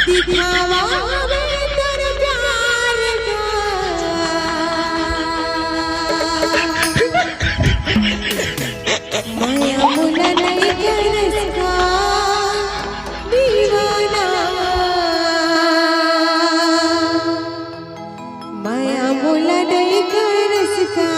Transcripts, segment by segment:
दिखावा में तेरे प्यार का माया मुला नहीं करसका दीवाना माया मुला नहीं करसका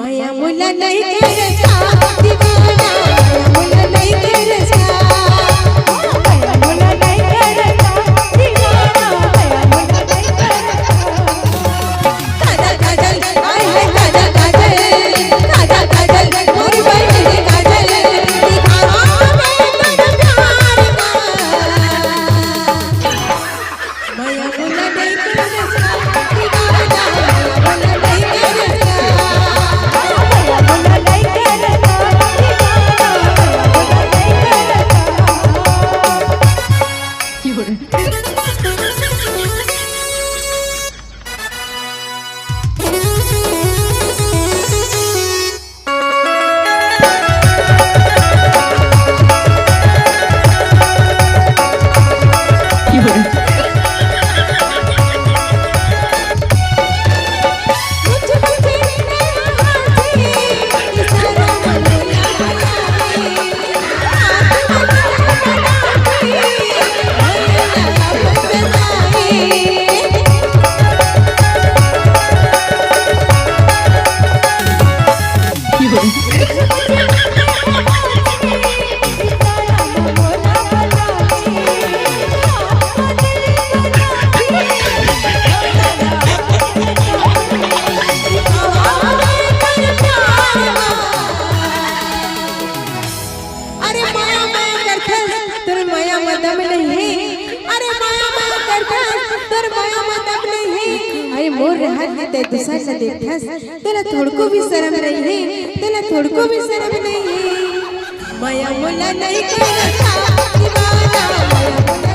माया मुला नहीं करसका दीवाना माया मुला नहीं करसका माया मुला नहीं करसका दीवाना माया मुला नहीं करसका काजल काजल आए है काजल काजल काजल काजल मोरी बहनी काजल दिखावा में तेरा प्यार का माया मुला नहीं करसका दीवाना माया मुला नहीं करसका मोर रहत ते दूसरा से देखस तेरा थोड़को भी शर्म नहीं है तेरा थोड़को भी शर्म नहीं है माया मुला नहीं करसका दीवाना माया मुला